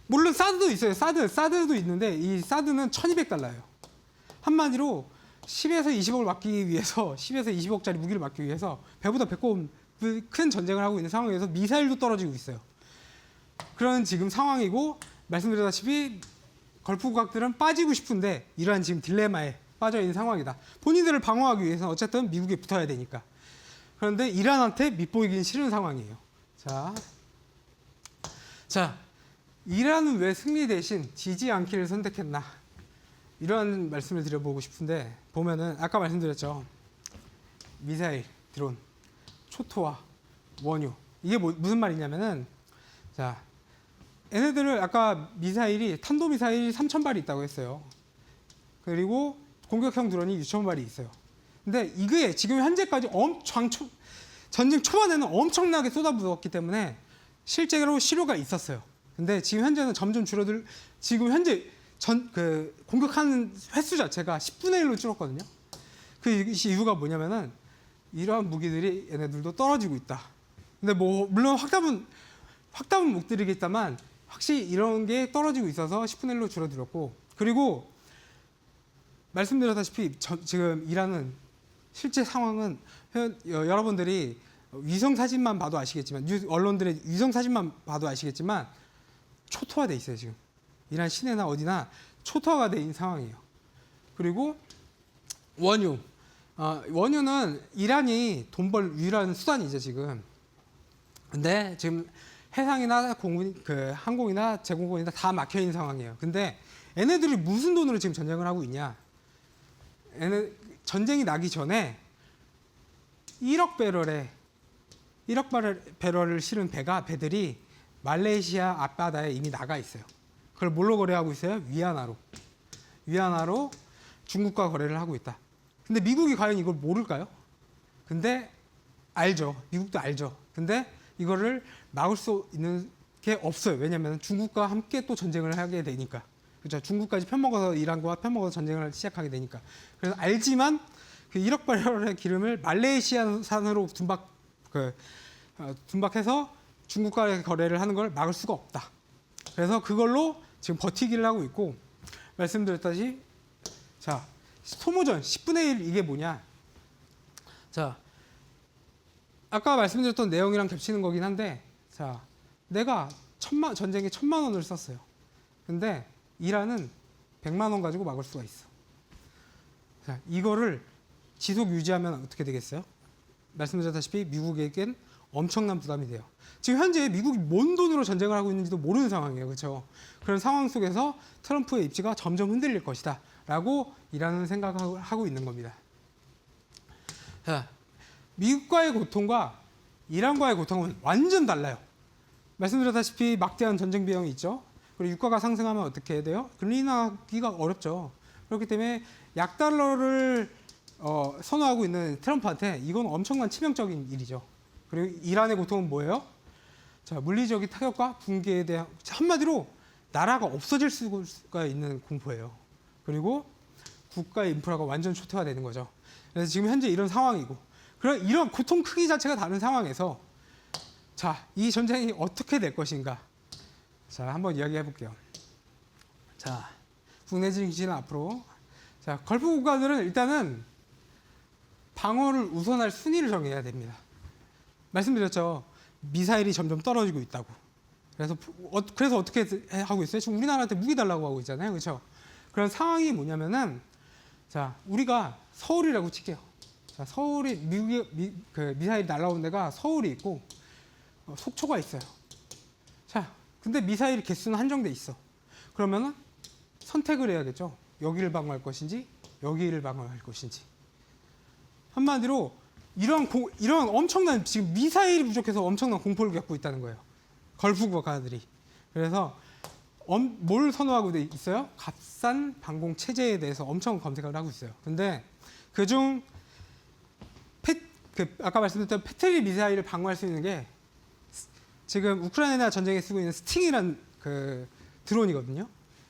B: 물론 사드도 있어요. 사드도 있는데 이 사드는 1200달러예요. 한마디로 10에서 20억을 막기 위해서 10에서 20억짜리 무기를 막기 위해서 배보다 배꼽 큰 전쟁을 하고 있는 상황에서 미사일도 떨어지고 있어요. 그런 지금 상황이고 말씀드렸다시피 걸프 국가들은 빠지고 싶은데 이러한 지금 딜레마에 빠져 있는 상황이다. 본인들을 방어하기 위해서는 어쨌든 미국에 붙어야 되니까. 그런데 이란한테 밑보이긴 싫은 상황이에요. 자, 이란은 왜 승리 대신 지지 않기를 선택했나? 이런 말씀을 드려보고 싶은데 보면은 아까 말씀드렸죠. 미사일, 드론, 초토화, 원유. 이게 무슨 말이냐면은 자, 얘네들을 아까 탄도미사일이 3,000발이 있다고 했어요. 그리고 공격형 드론이 6,000발이 있어요. 근데 이게 지금 현재까지 전쟁 초반에는 엄청나게 쏟아부었기 때문에 실제로 실효가 있었어요. 근데 지금 현재는 점점 지금 현재 공격하는 횟수 자체가 10분의 1로 줄었거든요. 그 이유가 뭐냐면은 이러한 무기들이 얘네들도 떨어지고 있다. 근데 뭐 물론 확답은 못 드리겠지만 확실히 이런 게 떨어지고 있어서 10분의 1로 줄어들었고 그리고 말씀드렸다시피 지금 이란은 실제 상황은 여러분들이 위성 사진만 봐도 아시겠지만 언론들의 위성 사진만 봐도 아시겠지만 초토화돼 있어요. 지금 이란 시내나 어디나 초토화가 돼 있는 상황이에요. 그리고 원유는 이란이 돈 벌 유일한 수단이죠 지금. 근데 지금 해상이나 항공이나 제공권이나 다 막혀 있는 상황이에요. 근데 얘네들이 무슨 돈으로 지금 전쟁을 하고 있냐? 전쟁이 나기 전에 1억 배럴을 실은 배들이 말레이시아 앞바다에 이미 나가 있어요. 그걸 뭘로 거래하고 있어요? 위안화로. 위안화로 중국과 거래를 하고 있다. 근데 미국이 과연 이걸 모를까요? 근데 알죠. 미국도 알죠. 근데 이거를 막을 수 있는 게 없어요. 왜냐하면 중국과 함께 또 전쟁을 하게 되니까. 그렇죠. 중국까지 편먹어서 이란과 편먹어서 전쟁을 시작하게 되니까. 그래서 알지만 그 1억 발열의 기름을 말레이시아산으로 둔박해서 중국과의 거래를 하는 걸 막을 수가 없다. 그래서 그걸로 지금 버티기를 하고 있고, 말씀드렸다시피 자, 소모전 10분의 1 이게 뭐냐? 자, 아까 말씀드렸던 내용이랑 겹치는 거긴 한데, 자, 내가 전쟁에 1,000만 원을 썼어요. 근데 이란은 100만 원 가지고 막을 수가 있어. 자, 이거를 지속 유지하면 어떻게 되겠어요? 말씀드렸다시피 미국에겐 엄청난 부담이 돼요. 지금 현재 미국이 뭔 돈으로 전쟁을 하고 있는지도 모르는 상황이에요. 그렇죠? 그런 상황 속에서 트럼프의 입지가 점점 흔들릴 것이다 라고 이란은 생각을 하고 있는 겁니다. 자, 미국과의 고통과 이란과의 고통은 완전 달라요. 말씀드렸다시피 막대한 전쟁 비용이 있죠. 그리고 유가가 상승하면 어떻게 돼요? 금리 인하하기가 어렵죠. 그렇기 때문에 약달러를 선호하고 있는 트럼프한테 이건 엄청난 치명적인 일이죠. 그리고 이란의 고통은 뭐예요? 자, 물리적인 타격과 붕괴에 대한, 한마디로 나라가 없어질 수가 있는 공포예요. 그리고 국가의 인프라가 완전 초토화되는 거죠. 그래서 지금 현재 이런 상황이고, 이런 고통 크기 자체가 다른 상황에서 자, 이 전쟁이 어떻게 될 것인가? 자, 한번 이야기해 볼게요. 자, 국내 증시는 앞으로, 자, 걸프 국가들은 일단은 방어를 우선할 순위를 정해야 됩니다. 말씀드렸죠. 미사일이 점점 떨어지고 있다고. 그래서 어떻게 하고 있어요? 지금 우리나라한테 무기 달라고 하고 있잖아요. 그렇죠? 그런 상황이 뭐냐면은, 자, 우리가 서울이라고 칠게요. 자, 서울이 미사일이 날아오는 데가 서울이 있고 속초가 있어요. 자, 근데 미사일 개수는 한정돼 있어. 그러면은 선택을 해야겠죠. 여기를 방어할 것인지 여기를 방어할 것인지. 한마디로 이런 엄청난, 지금 미사일이 부족해서 엄청난 공포를 겪고 있다는 거예요. 걸프 국가들이. 그래서 뭘 선호하고 있어요? 값싼 방공 체제에 대해서 엄청 검색을 하고 있어요. 근데 그중 아까 말씀드렸던 패트리 미사일을 방어할 수 있는 게 지금 우크라이나 전쟁에 쓰고 있는 스팅이라는 그 드론이거든요.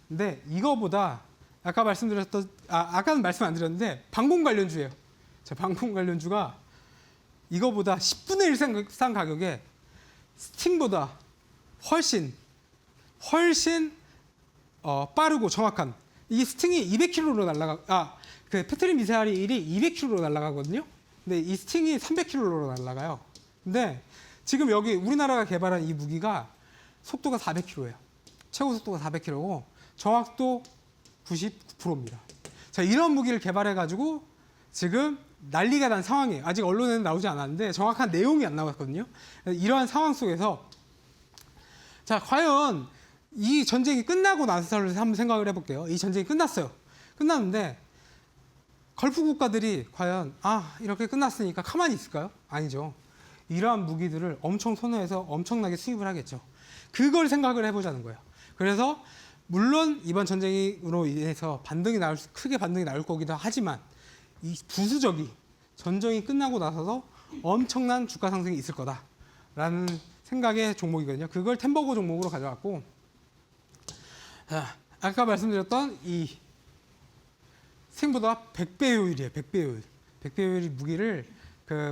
B: 근데 이거보다 아까는 말씀 안 드렸는데 방공 관련주예요. 자, 방공 관련주가 이거보다 10분의 1 싼 가격에 스팅보다 훨씬 빠르고 정확한, 이 스팅이 200km로 그 패트리 미사일이 200km로 날아가거든요. 근데 이 스팅이 300km로 날아가요. 근데 지금 여기 우리나라가 개발한 이 무기가 속도가 400km예요. 최고 속도가 400km고 정확도 99%입니다. 자, 이런 무기를 개발해가지고 지금 난리가 난 상황이에요. 아직 언론에는 나오지 않았는데 정확한 내용이 안 나왔거든요. 이러한 상황 속에서 자, 과연 이 전쟁이 끝나고 나서를 한번 생각을 해볼게요. 이 전쟁이 끝났어요. 끝났는데 걸프 국가들이 과연 이렇게 끝났으니까 가만히 있을까요? 아니죠. 이러한 무기들을 엄청 선호해서 엄청나게 수입을 하겠죠. 그걸 생각을 해보자는 거예요. 그래서 물론 이번 전쟁으로 인해서 크게 반등이 나올 거기도 하지만 이 부수적이 전쟁이 끝나고 나서도 엄청난 주가 상승이 있을 거다라는 생각의 종목이거든요. 그걸 템버거 종목으로 가져왔고, 아까 말씀드렸던 이 생보다 100배 효율이에요. 100배 효율. 100배 효율 무기를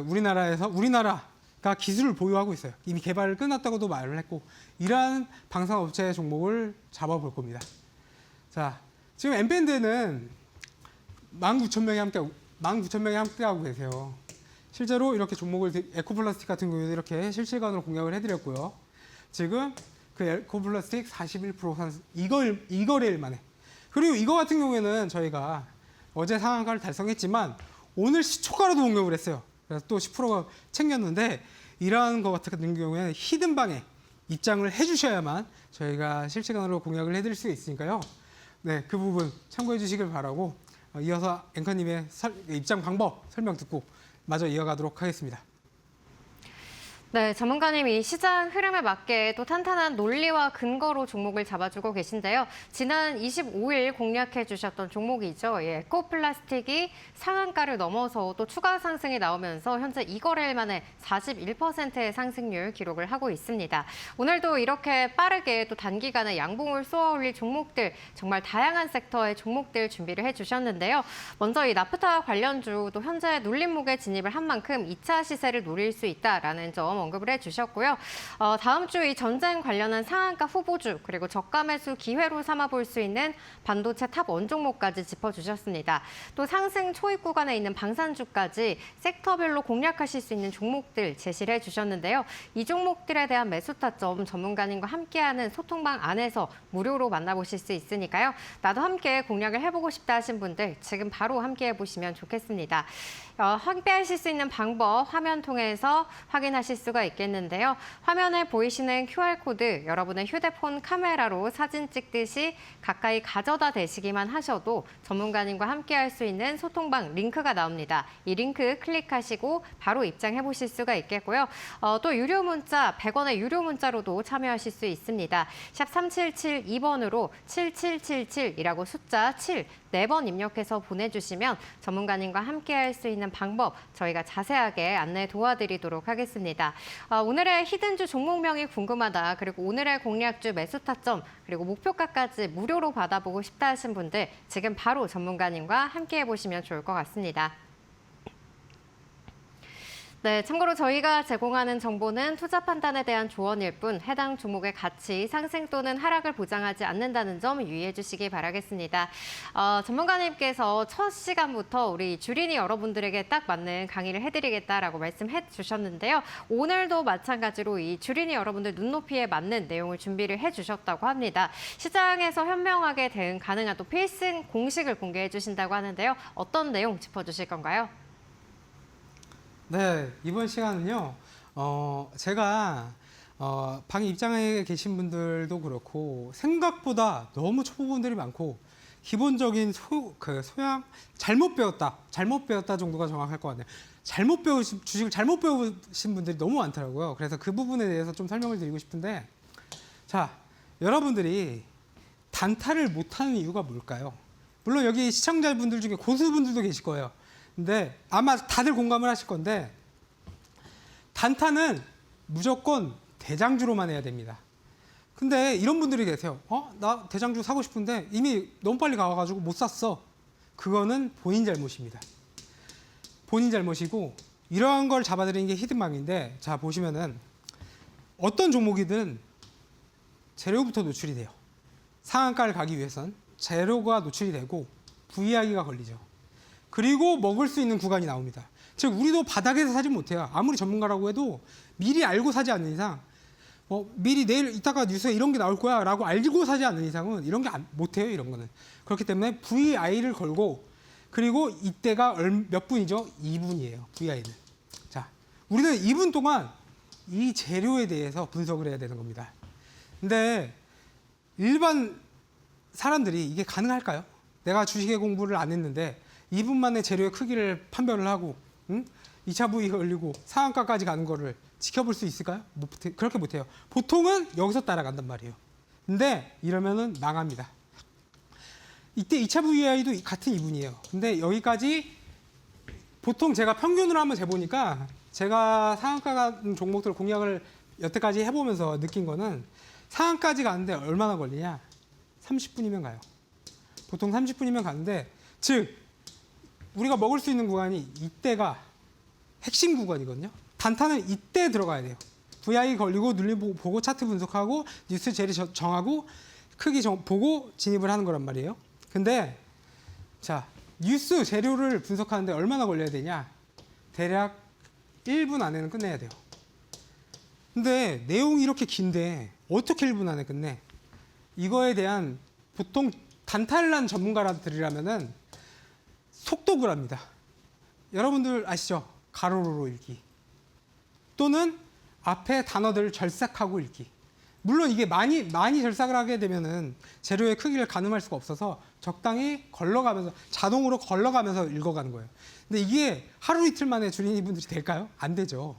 B: 우리나라가 기술을 보유하고 있어요. 이미 개발을 끝났다고도 말을 했고, 이러한 방산업체 종목을 잡아볼 겁니다. 자, 지금 엠밴드는 19,000명이 함께하고 계세요. 실제로 이렇게 종목을, 에코플라스틱 같은 경우에도 이렇게 실시간으로 공략을 해드렸고요. 지금 그 에코플라스틱 41% 상승, 이거래일 만에. 그리고 이거 같은 경우에는 저희가 어제 상한가를 달성했지만 오늘 시초가로도 공략을 했어요. 그래서 또 10%가 챙겼는데, 이러한 것 같은 경우에는 히든방에 입장을 해주셔야만 저희가 실시간으로 공략을 해드릴 수 있으니까요. 네, 그 부분 참고해 주시길 바라고, 이어서 앵커님의 입장 방법 설명 듣고 마저 이어가도록 하겠습니다.
A: 네, 전문가님이 시장 흐름에 맞게 또 탄탄한 논리와 근거로 종목을 잡아주고 계신데요. 지난 25일 공략해 주셨던 종목이죠. 예, 에코플라스틱이 상한가를 넘어서 또 추가 상승이 나오면서 현재 2거래일 만에 41%의 상승률 기록을 하고 있습니다. 오늘도 이렇게 빠르게 또 단기간에 양봉을 쏘아올릴 종목들, 정말 다양한 섹터의 종목들 준비를 해주셨는데요. 먼저 이 나프타 관련주 또 현재 눌림목에 진입을 한 만큼 2차 시세를 노릴 수 있다라는 점 언급을 해주셨고요. 다음 주 이 전쟁 관련한 상한가 후보주 그리고 저가 매수 기회로 삼아볼 수 있는 반도체 탑 원종목까지 짚어주셨습니다. 또 상승 초입 구간에 있는 방산주까지 섹터별로 공략하실 수 있는 종목들 제시를 해주셨는데요. 이 종목들에 대한 매수 타점 전문가님과 함께하는 소통방 안에서 무료로 만나보실 수 있으니까요. 나도 함께 공략을 해보고 싶다 하신 분들 지금 바로 함께 해보시면 좋겠습니다. 함께하실 수 있는 방법 화면 통해서 확인하실 수가 있겠는데요. 화면에 보이시는 QR코드 여러분의 휴대폰 카메라로 사진 찍듯이 가까이 가져다 대시기만 하셔도 전문가님과 함께할 수 있는 소통방 링크가 나옵니다. 이 링크 클릭하시고 바로 입장해 보실 수가 있겠고요. 또 유료 문자 100원의 유료 문자로도 참여하실 수 있습니다. 샵 3772번으로 7777이라고 숫자 7 4번 입력해서 보내주시면 전문가님과 함께할 수 있는 방법 저희가 자세하게 안내 도와드리도록 하겠습니다. 오늘의 히든주 종목명이 궁금하다. 그리고 오늘의 공략주 매수 타점 그리고 목표가까지 무료로 받아보고 싶다 하신 분들 지금 바로 전문가님과 함께 해보시면 좋을 것 같습니다. 네, 참고로 저희가 제공하는 정보는 투자 판단에 대한 조언일 뿐 해당 종목의 가치, 상승 또는 하락을 보장하지 않는다는 점 유의해 주시기 바라겠습니다. 전문가님께서 첫 시간부터 우리 주린이 여러분들에게 딱 맞는 강의를 해드리겠다라고 말씀해 주셨는데요. 오늘도 마찬가지로 이 주린이 여러분들 눈높이에 맞는 내용을 준비를 해주셨다고 합니다. 시장에서 현명하게 대응 가능한 또 필승 공식을 공개해 주신다고 하는데요. 어떤 내용 짚어주실 건가요?
B: 네, 이번 시간은요. 제가 방에 입장해 계신 분들도 그렇고 생각보다 너무 초보분들이 많고 기본적인 소양 잘못 배웠다 정도가 정확할 것 같네요. 주식을 잘못 배우신 분들이 너무 많더라고요. 그래서 그 부분에 대해서 좀 설명을 드리고 싶은데, 자, 여러분들이 단타를 못하는 이유가 뭘까요? 물론 여기 시청자분들 중에 고수분들도 계실 거예요. 근데 아마 다들 공감을 하실 건데 단타는 무조건 대장주로만 해야 됩니다. 근데 이런 분들이 계세요. 나 대장주 사고 싶은데 이미 너무 빨리 가가지고 못 샀어. 그거는 본인 잘못입니다. 본인 잘못이고 이러한 걸 잡아드리는 게 히든망인데, 자 보시면은 어떤 종목이든 재료부터 노출이 돼요. 상한가를 가기 위해선 재료가 노출이 되고 VI가 걸리죠. 그리고 먹을 수 있는 구간이 나옵니다. 즉 우리도 바닥에서 사지 못해요. 아무리 전문가라고 해도 미리 알고 사지 않는 이상, 미리 내일 이따가 뉴스에 이런 게 나올 거야 라고 알고 사지 않는 이상은 이런 게 못해요. 이런 거는. 그렇기 때문에 VI를 걸고, 그리고 이때가 몇 분이죠? 2분이에요. VI는. 자, 우리는 2분 동안 이 재료에 대해서 분석을 해야 되는 겁니다. 근데 일반 사람들이 이게 가능할까요? 내가 주식의 공부를 안 했는데 2분 만에 재료의 크기를 판별을 하고 2차 부위가 걸리고 상한가까지 가는 거를 지켜볼 수 있을까요? 그렇게 못해요. 보통은 여기서 따라간단 말이에요. 근데 이러면은 망합니다. 이때 2차 VI도 같은 2분이에요. 근데 여기까지 보통 제가 평균으로 한번 재보니까 제가 상한가 가는 종목들 공략을 여태까지 해보면서 느낀 거는 상한까지 가는데 얼마나 걸리냐? 30분이면 가요. 보통 30분이면 가는데, 즉 우리가 먹을 수 있는 구간이 이때가 핵심 구간이거든요. 단타는 이때 들어가야 돼요. VI 걸리고 눌림 보고 차트 분석하고 뉴스 재료 정하고 크기 보고 진입을 하는 거란 말이에요. 근데 자, 뉴스 재료를 분석하는데 얼마나 걸려야 되냐? 대략 1분 안에는 끝내야 돼요. 근데 내용이 이렇게 긴데 어떻게 1분 안에 끝내? 이거에 대한 보통 단타를 난 전문가들이라면은 속독을 합니다. 여러분들 아시죠? 가로로 읽기. 또는 앞에 단어들을 절삭하고 읽기. 물론 이게 많이 절삭을 하게 되면은 재료의 크기를 가늠할 수가 없어서 적당히 걸러가면서, 자동으로 걸러가면서 읽어가는 거예요. 근데 이게 하루 이틀 만에 주린이 분들이 될까요? 안 되죠.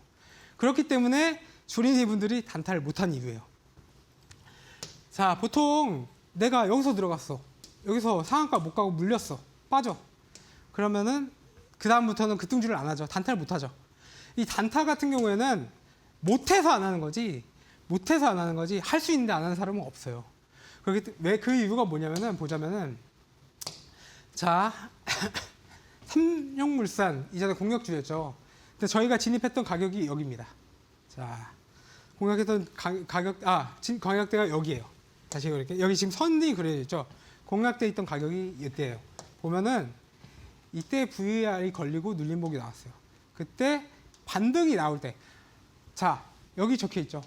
B: 그렇기 때문에 주린이분들이 단타를 못한 이유예요. 자, 보통 내가 여기서 들어갔어. 여기서 상한가 못 가고 물렸어. 빠져. 그러면은 그 다음부터는 급등주를 안 하죠. 단타를 못 하죠. 이 단타 같은 경우에는 못해서 안 하는 거지. 못해서 안 하는 거지. 할 수 있는데 안 하는 사람은 없어요. 왜 그 이유가 뭐냐면은 보자면은 자 삼용물산 이전에 공격주였죠. 근데 저희가 진입했던 가격이 여기입니다. 자 공략했던 공략대가 여기예요. 다시 이렇게 여기 지금 선이 그려져 있죠. 공략돼 있던 가격이 이때예요. 보면은 이때 VR이 걸리고 눌림목이 나왔어요. 그때 반등이 나올 때, 자 여기 적혀 있죠.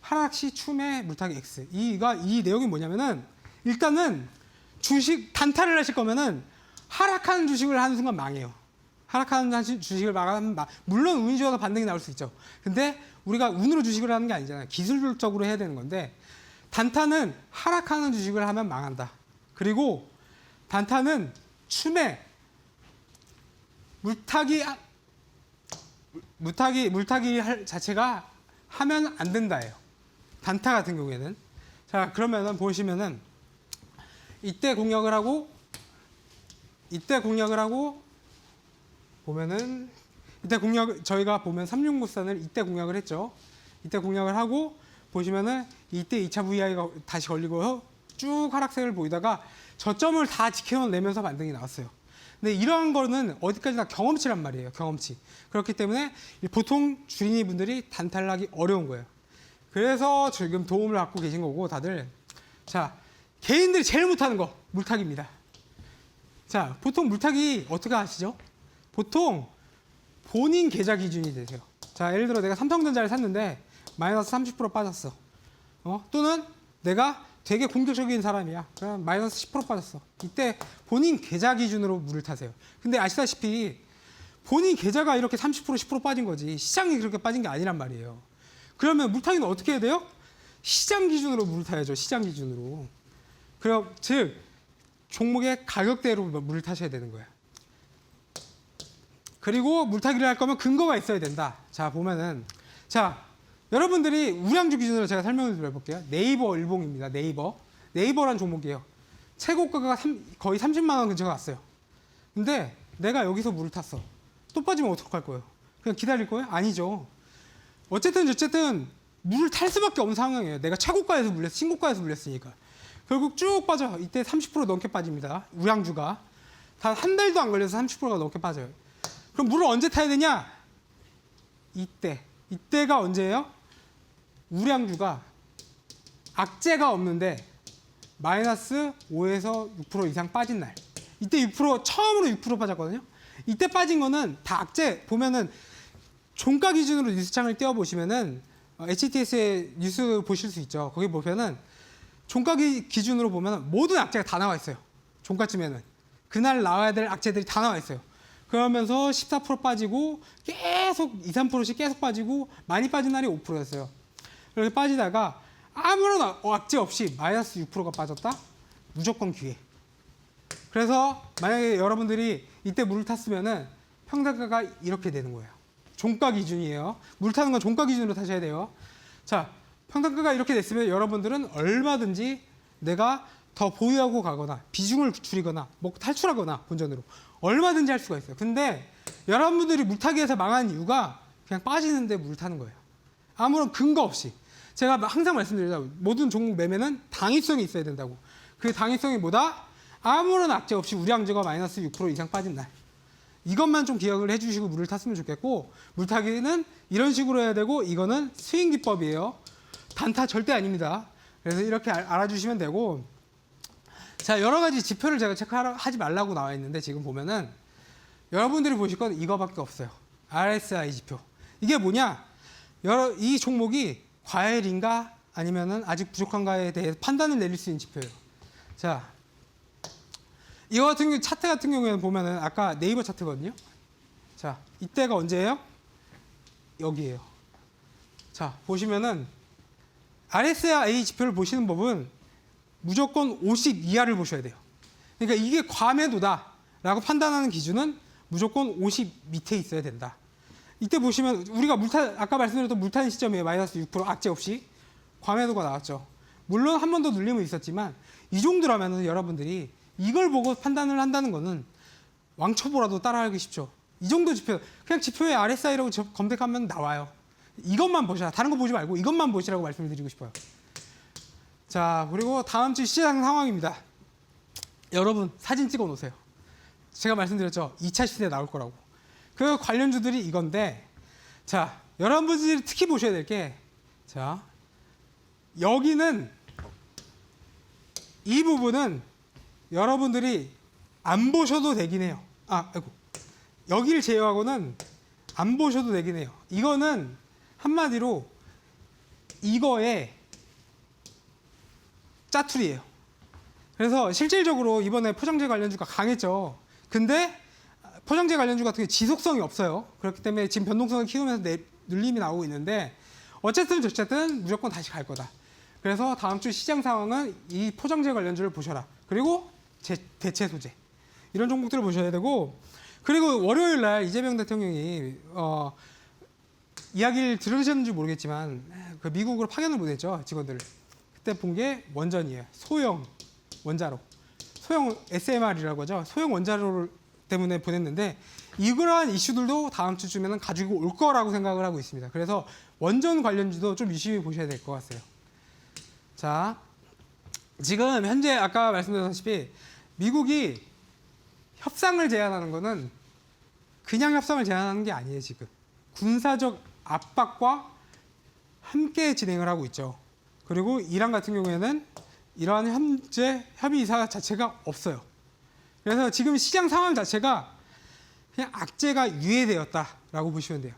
B: 하락시 추매 물타기 X. 이 내용이 뭐냐면은 일단은 주식 단타를 하실 거면은 하락하는 주식을 하는 순간 망해요. 하락하는 주식을 망하면 물론 운이 좋아서 반등이 나올 수 있죠. 근데 우리가 운으로 주식을 하는 게 아니잖아요. 기술적으로 해야 되는 건데 단타는 하락하는 주식을 하면 망한다. 그리고 단타는 추매 물타기 자체가 하면 안 된다예요. 단타 같은 경우에는. 자, 그러면은 보시면은 이때 공략을 하고 보면은 이때 공략 저희가 보면 36무산을 이때 공략을 했죠. 이때 공략을 하고 보시면은 이때 2차 VI가 다시 걸리고 쭉 하락세를 보이다가 저점을 다 지켜내면서 반등이 나왔어요. 근데 이러한 거는 어디까지나 경험치란 말이에요. 경험치. 그렇기 때문에 보통 주린이 분들이 단타를 하기 어려운 거예요. 그래서 지금 도움을 받고 계신 거고 다들. 자, 개인들이 제일 못하는 거 물타기입니다. 자, 보통 물타기 어떻게 하시죠? 보통 본인 계좌 기준이 되세요. 자, 예를 들어 내가 삼성전자를 샀는데 마이너스 30% 빠졌어. 또는 내가 되게 공격적인 사람이야. 그럼 마이너스 10% 빠졌어. 이때 본인 계좌 기준으로 물을 타세요. 근데 아시다시피 본인 계좌가 이렇게 30% 10% 빠진 거지 시장이 그렇게 빠진 게 아니란 말이에요. 그러면 물타기는 어떻게 해야 돼요? 시장 기준으로 물을 타야죠. 시장 기준으로. 그럼 즉 종목의 가격대로 물을 타셔야 되는 거야. 그리고 물타기를 할 거면 근거가 있어야 된다. 자, 보면은 자, 여러분들이 우량주 기준으로 제가 설명을 드려볼게요. 네이버 일봉입니다. 네이버란 종목이에요. 최고가가 거의 30만 원 근처가 갔어요. 근데 내가 여기서 물을 탔어. 또 빠지면 어떡할 거예요? 그냥 기다릴 거예요? 아니죠. 어쨌든 물을 탈 수밖에 없는 상황이에요. 내가 최고가에서 물렸어. 신고가에서 물렸으니까. 결국 쭉 빠져. 이때 30% 넘게 빠집니다. 우량주가. 단 한 달도 안 걸려서 30%가 넘게 빠져요. 그럼 물을 언제 타야 되냐? 이때가 언제예요? 우량주가 악재가 없는데 마이너스 5에서 6% 이상 빠진 날. 이때 6% 처음으로 6% 빠졌거든요. 이때 빠진 거는 다 악재. 보면은 종가 기준으로 뉴스창을 띄워보시면은 HTS의 뉴스 보실 수 있죠. 거기 보면은 종가 기준으로 보면 모든 악재가 다 나와 있어요. 종가쯤에는 그날 나와야 될 악재들이 다 나와 있어요. 그러면서 14% 빠지고 계속 2, 3%씩 계속 빠지고 많이 빠진 날이 5%였어요. 이렇게 빠지다가 아무런 악재 없이 마이너스 6%가 빠졌다? 무조건 기회. 그래서 만약에 여러분들이 이때 물을 탔으면은 평단가가 이렇게 되는 거예요. 종가 기준이에요. 물 타는 건 종가 기준으로 타셔야 돼요. 자, 평단가가 이렇게 됐으면 여러분들은 얼마든지 내가 더 보유하고 가거나 비중을 줄이거나 뭐 탈출하거나 본전으로 얼마든지 할 수가 있어요. 근데 여러분들이 물타기에서 망한 이유가 그냥 빠지는데 물 타는 거예요. 아무런 근거 없이. 제가 항상 말씀드리죠. 모든 종목 매매는 당위성이 있어야 된다고. 그 당위성이 뭐다? 아무런 악재 없이 우량주가 마이너스 6% 이상 빠진 날. 이것만 좀 기억을 해주시고 물을 탔으면 좋겠고, 물타기는 이런 식으로 해야 되고, 이거는 스윙 기법이에요. 단타 절대 아닙니다. 그래서 이렇게 알아주시면 되고, 자, 여러 가지 지표를 제가 체크하지 말라고 나와 있는데 지금 보면은 여러분들이 보실 건 이거밖에 없어요. RSI 지표. 이게 뭐냐? 이 종목이 과열인가 아니면은 아직 부족한가에 대해 판단을 내릴 수 있는 지표예요. 자, 이거 같은 경우 차트 같은 경우에는 보면은 아까 네이버 차트거든요. 자, 이때가 언제예요? 여기예요. 자, 보시면은 RSI 지표를 보시는 법은 무조건 50 이하를 보셔야 돼요. 그러니까 이게 과매도다라고 판단하는 기준은 무조건 50 밑에 있어야 된다. 이때 보시면 우리가 물탄 아까 말씀드렸던 물탄 시점이에요. 마이너스 6% 악재 없이 과매도가 나왔죠. 물론 한 번 더 눌림은 있었지만 이 정도라면 여러분들이 이걸 보고 판단을 한다는 거는 왕초보라도 따라하기 쉽죠. 이 정도 지표 그냥 지표에 RSI라고 검색하면 나와요. 이것만 보셔라. 다른 거 보지 말고 이것만 보시라고 말씀을 드리고 싶어요. 자, 그리고 다음 주 시장 상황입니다. 여러분 사진 찍어 놓으세요. 제가 말씀드렸죠. 2차 시세 나올 거라고. 그 관련주들이 이건데, 자, 여러분들이 특히 보셔야 될 게, 자, 여기는 이 부분은 여러분들이 안 보셔도 되긴 해요. 아이고. 여기를 제외하고는 안 보셔도 되긴 해요. 이거는 한마디로 이거의 짜투리예요. 그래서 실질적으로 이번에 포장재 관련주가 강했죠. 근데 포장재 관련주 같은 게 지속성이 없어요. 그렇기 때문에 지금 변동성을 키우면서 눌림이 나오고 있는데 어쨌든 무조건 다시 갈 거다. 그래서 다음 주 시장 상황은 이 포장재 관련주를 보셔라. 그리고 대체 소재 이런 종목들을 보셔야 되고, 그리고 월요일 날 이재명 대통령이 이야기를 들으셨는지 모르겠지만 그 미국으로 파견을 보냈죠, 직원들을. 그때 본 게 원전이에요. 소형 원자로, 소형 SMR이라고 하죠. 소형 원자로 때문에 보냈는데 이러한 이슈들도 다음 주쯤에는 가지고 올 거라고 생각을 하고 있습니다. 그래서 원전 관련주도 좀 유심히 보셔야 될 것 같아요. 자, 지금 현재 아까 말씀드렸다시피 미국이 협상을 제안하는 거는 그냥 협상을 제안하는 게 아니에요. 지금 군사적 압박과 함께 진행을 하고 있죠. 그리고 이란 같은 경우에는 이러한 현재 협의 이사 자체가 없어요. 그래서 지금 시장 상황 자체가 그냥 악재가 유예되었다라고 보시면 돼요.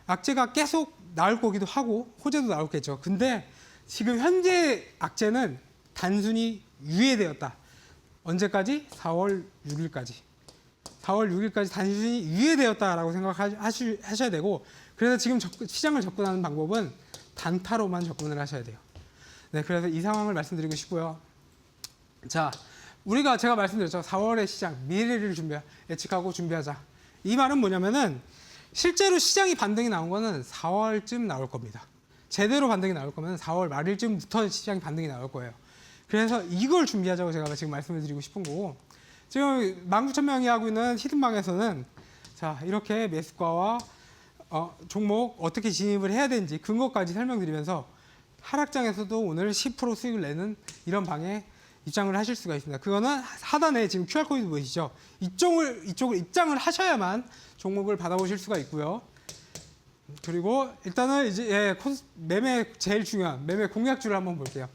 B: 악재가 계속 나올 거기도 하고 호재도 나올겠죠. 근데 지금 현재 악재는 단순히 유예되었다. 언제까지? 4월 6일까지. 4월 6일까지 단순히 유예되었다라고 생각하셔야 되고, 그래서 지금 시장을 접근하는 방법은 단타로만 접근을 하셔야 돼요. 네, 그래서 이 상황을 말씀드리고 싶고요. 자, 제가 말씀드렸죠. 4월의 시장, 미래를 예측하고 준비하자. 이 말은 뭐냐면은 실제로 시장이 반등이 나온 거는 4월쯤 나올 겁니다. 제대로 반등이 나올 거면 4월 말일쯤부터 시장이 반등이 나올 거예요. 그래서 이걸 준비하자고 제가 지금 말씀을 드리고 싶은 거고, 지금 19,000명이 하고 있는 히든방에서는 자, 이렇게 매수가와 종목 어떻게 진입을 해야 되는지 근거까지 설명드리면서 하락장에서도 오늘 10% 수익을 내는 이런 방에 입장을 하실 수가 있습니다. 그거는 하단에 지금 QR코드 보이시죠? 이쪽을 입장을 하셔야만 종목을 받아보실 수가 있고요. 그리고 일단은 이제 매매 제일 중요한 매매 공략주를 한번 볼게요.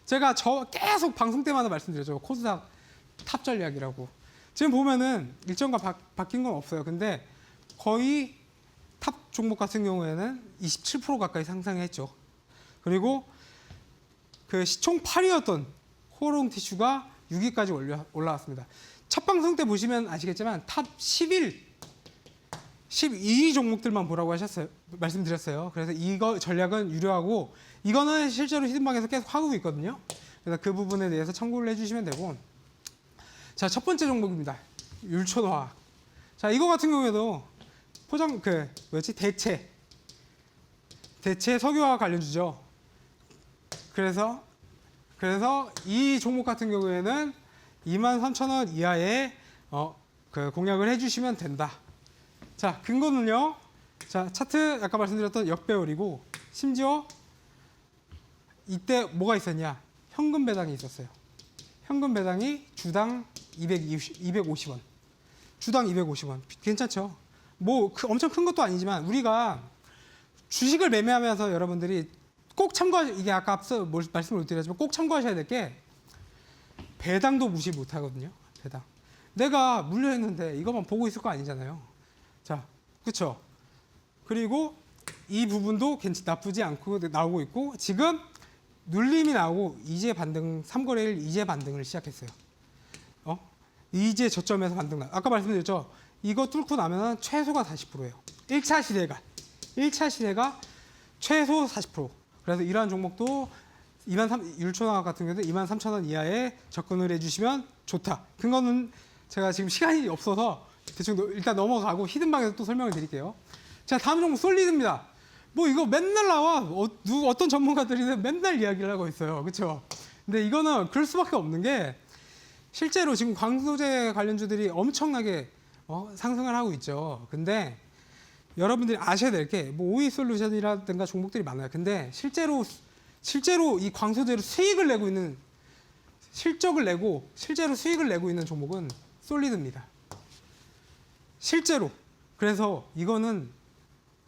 B: 제가 계속 방송 때마다 말씀드렸죠. 코스닥 탑 전략이라고. 지금 보면은 일정과 바뀐 건 없어요. 근데 거의 탑 종목 같은 경우에는 27% 가까이 상승했죠. 그리고 그 시총 8위였던 코오롱 티슈가 6위까지 올라왔습니다. 첫 방송 때 보시면 아시겠지만 탑 11, 12위 종목들만 보라고 말씀드렸어요. 그래서 이거 전략은 유료하고 이거는 실제로 히든방에서 계속 하고 있거든요. 그래서 그 부분에 대해서 참고를 해주시면 되고, 자, 첫 번째 종목입니다. 율촌화학. 자, 이거 같은 경우에도 대체 석유화학 관련주죠. 그래서 이 종목 같은 경우에는 23,000원 이하에 공략을 해주시면 된다. 자, 근거는요. 자, 차트 아까 말씀드렸던 역배열이고, 심지어 이때 뭐가 있었냐? 현금 배당이 있었어요. 현금 배당이 주당 250원. 주당 250원. 괜찮죠? 엄청 큰 것도 아니지만 우리가 주식을 매매하면서 여러분들이 꼭 이게 아까 앞서 말씀을 드렸지만 꼭 참고하셔야 될 게 배당도 무시 못 하거든요. 배당. 내가 물려있는데 이것만 보고 있을 거 아니잖아요. 자, 그렇죠? 그리고 이 부분도 나쁘지 않고 나오고 있고, 지금 눌림이 나오고 이제 반등, 3거래일 이제 반등을 시작했어요. 이제 저점에서 반등 아까 말씀드렸죠? 이거 뚫고 나면 최소가 40%예요. 1차 시대가 최소 40%. 그래서 이러한 종목도 율촌화학 같은 경우도 23,000원 이하에 접근을 해주시면 좋다. 그거는 제가 지금 시간이 없어서 대충 일단 넘어가고 히든방에서 또 설명을 드릴게요. 자, 다음 종목 솔리드입니다. 뭐 이거 맨날 나와. 어떤 전문가들이든 맨날 이야기를 하고 있어요. 그렇죠? 근데 이거는 그럴 수밖에 없는 게 실제로 지금 광소재 관련주들이 엄청나게 상승을 하고 있죠. 근데 여러분들이 아셔야 될 게 뭐 오이 솔루션이라든가 종목들이 많아요. 근데 실제로 이 광소재로 수익을 내고 있는 실적을 내고 실제로 수익을 내고 있는 종목은 솔리드입니다. 실제로. 그래서 이거는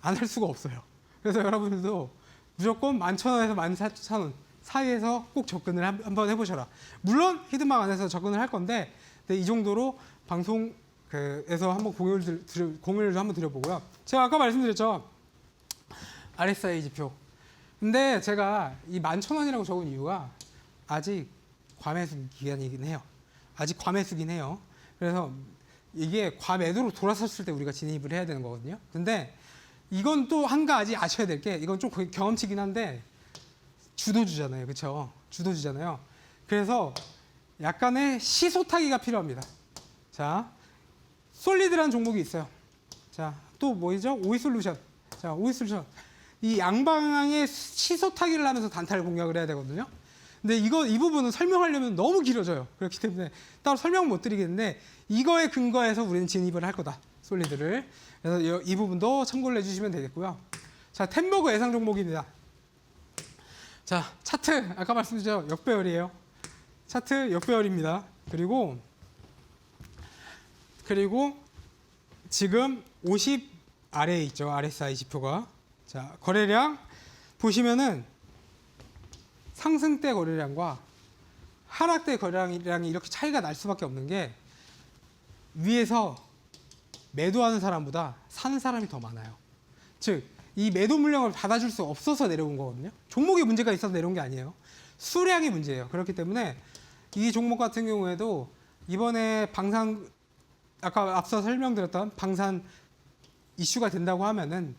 B: 안 할 수가 없어요. 그래서 여러분들도 무조건 11,000원에서 14,000원 사이에서 꼭 접근을 한번 해보셔라. 물론 히든방 안에서 접근을 할 건데 이 정도로 방송에서 한번 공유를 한번 드려보고요. 제가 아까 말씀드렸죠. RSI 지표. 근데 제가 이 11,000원이라고 적은 이유가 아직 과매수 기간이긴 해요. 아직 과매수긴 해요. 그래서 이게 과매도로 돌아섰을 때 우리가 진입을 해야 되는 거거든요. 근데 이건 또 한 가지 아셔야 될 게 이건 좀 경험치긴 한데 주도주잖아요. 그렇죠? 주도주잖아요. 그래서 약간의 시소타기가 필요합니다. 자, 솔리드라는 종목이 있어요. 자, 또 뭐죠? 오이솔루션. 자, 오이솔루션. 이 양방향의 시소타기를 하면서 단타를 공략을 해야 되거든요. 근데 이 부분은 설명하려면 너무 길어져요. 그렇기 때문에 따로 설명 못 드리겠는데 이거에 근거해서 우리는 진입을 할 거다. 솔리드를. 그래서 이 부분도 참고를 해주시면 되겠고요. 자, 템버그 예상 종목입니다. 자, 차트 아까 말씀드렸죠. 역배열이에요. 차트 역배열입니다. 그리고 지금 50 아래에 있죠. RSI 지표가. 자, 거래량 보시면은 상승 때 거래량과 하락 때 거래량이 이렇게 차이가 날 수밖에 없는 게 위에서 매도하는 사람보다 사는 사람이 더 많아요. 즉, 이 매도 물량을 받아줄 수 없어서 내려온 거거든요. 종목에 문제가 있어서 내려온 게 아니에요. 수량이 문제예요. 그렇기 때문에 이 종목 같은 경우에도 이번에 아까 앞서 설명드렸던 방산 이슈가 된다고 하면은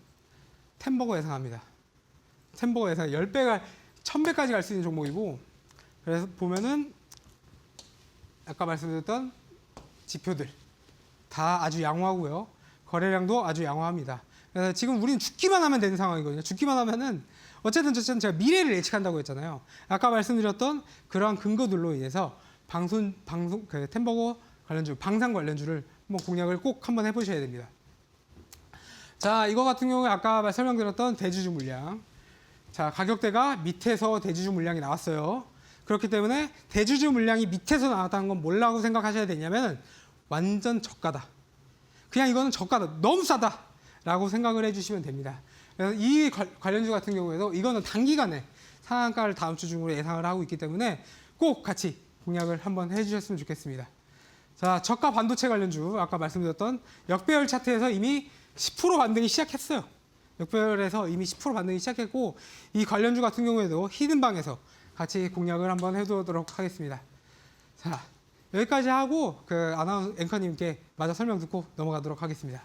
B: 템버거 예상합니다. 템버거 예상 10배가 1000배까지 갈 수 있는 종목이고, 그래서 보면은 아까 말씀드렸던 지표들 다 아주 양호하고요. 거래량도 아주 양호합니다. 그래서 지금 우리는 죽기만 하면 되는 상황이거든요. 죽기만 하면은 어쨌든 제가 미래를 예측한다고 했잖아요. 아까 말씀드렸던 그러한 근거들로 인해서 그 템버거 관련주, 방산 관련주를 한번 공략을 꼭 한번 해보셔야 됩니다. 자, 이거 같은 경우에 아까 설명드렸던 대주주 물량. 자, 가격대가 밑에서 대주주 물량이 나왔어요. 그렇기 때문에 대주주 물량이 밑에서 나왔다는 건 뭐라고 생각하셔야 되냐면 완전 저가다. 그냥 이거는 저가다. 너무 싸다. 라고 생각을 해주시면 됩니다. 그래서 이 관련주 같은 경우에도 이거는 단기간에 상한가를 다음 주 중으로 예상을 하고 있기 때문에 꼭 같이 공략을 한번 해주셨으면 좋겠습니다. 자, 저가 반도체 관련주 아까 말씀드렸던 역배열 차트에서 이미 10% 반등이 시작했어요. 역배열에서 이미 10% 반등이 시작했고 이 관련주 같은 경우에도 히든방에서 같이 공략을 한번 해두도록 하겠습니다. 자, 여기까지 하고 앵커님께 마저 설명 듣고 넘어가도록 하겠습니다.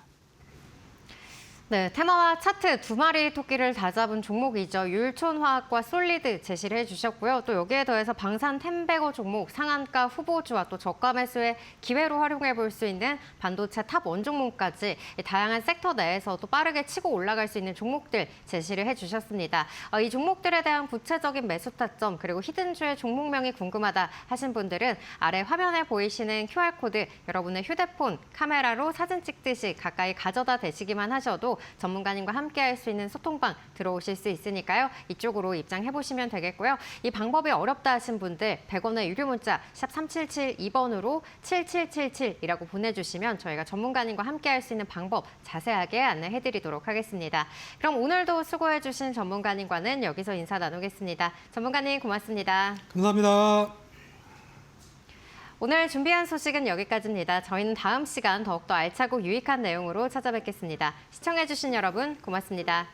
A: 네, 테마와 차트 두 마리 토끼를 다 잡은 종목이죠. 율촌화학과 솔리드 제시를 해주셨고요. 또 여기에 더해서 방산 템베거 종목 상한가 후보주와 또 저가 매수의 기회로 활용해 볼 수 있는 반도체 탑 원 종목까지 다양한 섹터 내에서도 빠르게 치고 올라갈 수 있는 종목들 제시를 해주셨습니다. 이 종목들에 대한 구체적인 매수 타점 그리고 히든주의 종목명이 궁금하다 하신 분들은 아래 화면에 보이시는 QR코드 여러분의 휴대폰 카메라로 사진 찍듯이 가까이 가져다 대시기만 하셔도 전문가님과 함께 할 수 있는 소통방 들어오실 수 있으니까요. 이쪽으로 입장해보시면 되겠고요. 이 방법이 어렵다 하신 분들 100원의 유료 문자 샵 3772번으로 7777이라고 보내주시면 저희가 전문가님과 함께 할 수 있는 방법 자세하게 안내해드리도록 하겠습니다. 그럼 오늘도 수고해주신 전문가님과는 여기서 인사 나누겠습니다. 전문가님 고맙습니다.
B: 감사합니다.
A: 오늘 준비한 소식은 여기까지입니다. 저희는 다음 시간 더욱더 알차고 유익한 내용으로 찾아뵙겠습니다. 시청해주신 여러분 고맙습니다.